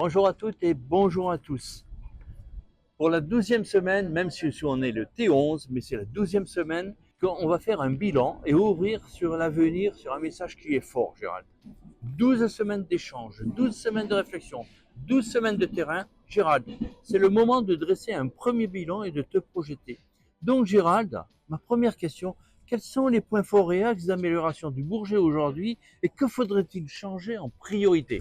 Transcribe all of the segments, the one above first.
Bonjour à toutes et bonjour à tous. Pour la 12e semaine, même si on est le T11, mais c'est la 12e semaine qu'on va faire un bilan et ouvrir sur l'avenir, sur un message qui est fort, Gérald. 12 semaines d'échange, 12 semaines de réflexion, 12 semaines de terrain. Gérald, c'est le moment de dresser un premier bilan et de te projeter. Donc Gérald, ma première question, quels sont les points forts et axes d'amélioration du Bourget aujourd'hui et que faudrait-il changer en priorité?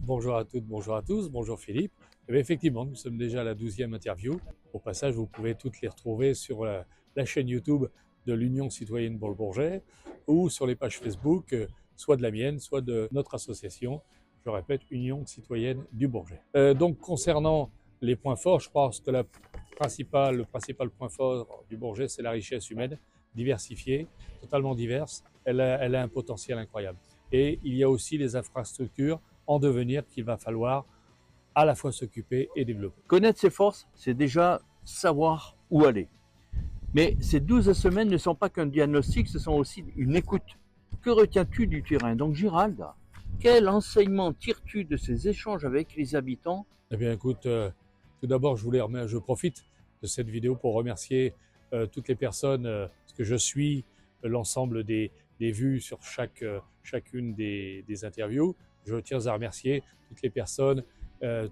Bonjour à toutes, bonjour à tous, bonjour Philippe. Eh bien, effectivement, nous sommes déjà à la 12e interview. Au passage, vous pouvez toutes les retrouver sur la chaîne YouTube de l'Union citoyenne pour le Bourget ou sur les pages Facebook, soit de la mienne, soit de notre association. Je répète, Union citoyenne du Bourget. Donc, concernant les points forts, je pense que le principal point fort du Bourget, c'est la richesse humaine, diversifiée, totalement diverse. Elle a un potentiel incroyable. Et il y a aussi les infrastructures en devenir qu'il va falloir à la fois s'occuper et développer. Connaître ses forces, c'est déjà savoir où aller. Mais ces 12 semaines ne sont pas qu'un diagnostic, ce sont aussi une écoute. Que retiens-tu du terrain? Donc Gérald, quel enseignement tires-tu de ces échanges avec les habitants? Eh bien écoute, tout d'abord je profite de cette vidéo pour remercier toutes les personnes, parce que je suis l'ensemble des vues sur chacune des interviews. Je tiens à remercier toutes les personnes,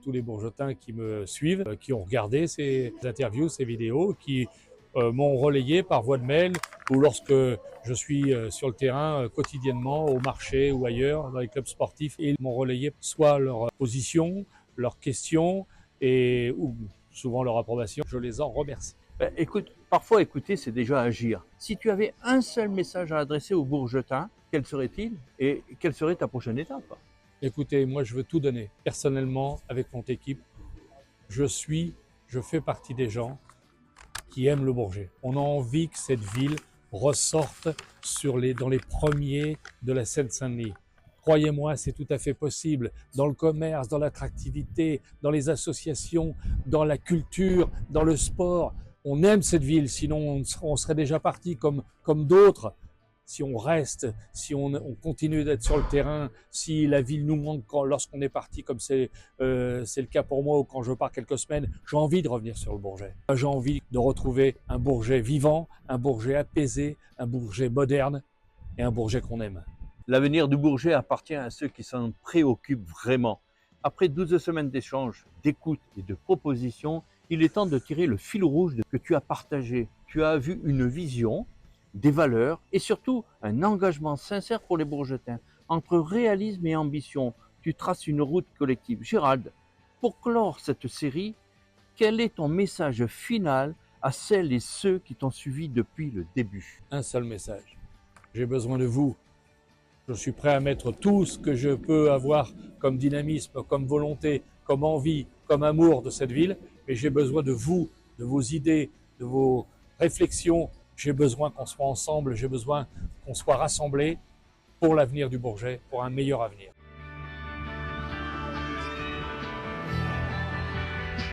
tous les Bourgetins qui me suivent, qui ont regardé ces interviews, ces vidéos, qui m'ont relayé par voie de mail ou lorsque je suis sur le terrain quotidiennement, au marché ou ailleurs, dans les clubs sportifs, et ils m'ont relayé soit leur position, leurs questions ou souvent leur approbation. Je les en remercie. Écoute, parfois écouter, c'est déjà agir. Si tu avais un seul message à adresser aux Bourgetins, quel serait-il et quelle serait ta prochaine étape? Écoutez, moi je veux tout donner. Personnellement, avec mon équipe, je fais partie des gens qui aiment le Bourget. On a envie que cette ville ressorte dans les premiers de la Seine-Saint-Denis. Croyez-moi, c'est tout à fait possible. Dans le commerce, dans l'attractivité, dans les associations, dans la culture, dans le sport. On aime cette ville, sinon on serait déjà parti comme d'autres. Si on reste, si on continue d'être sur le terrain, si la ville nous manque lorsqu'on est parti, comme c'est le cas pour moi, ou quand je pars quelques semaines, j'ai envie de revenir sur le Bourget. J'ai envie de retrouver un Bourget vivant, un Bourget apaisé, un Bourget moderne et un Bourget qu'on aime. L'avenir du Bourget appartient à ceux qui s'en préoccupent vraiment. Après 12 semaines d'échanges, d'écoute et de propositions, il est temps de tirer le fil rouge que tu as partagé. Tu as vu une vision, des valeurs et surtout un engagement sincère pour les Bourgetins. Entre réalisme et ambition, tu traces une route collective. Gérald, pour clore cette série, quel est ton message final à celles et ceux qui t'ont suivi depuis le début? Un seul message. J'ai besoin de vous. Je suis prêt à mettre tout ce que je peux avoir comme dynamisme, comme volonté, comme envie, comme amour de cette ville, mais j'ai besoin de vous, de vos idées, de vos réflexions. J'ai besoin qu'on soit ensemble, j'ai besoin qu'on soit rassemblés pour l'avenir du Bourget, pour un meilleur avenir.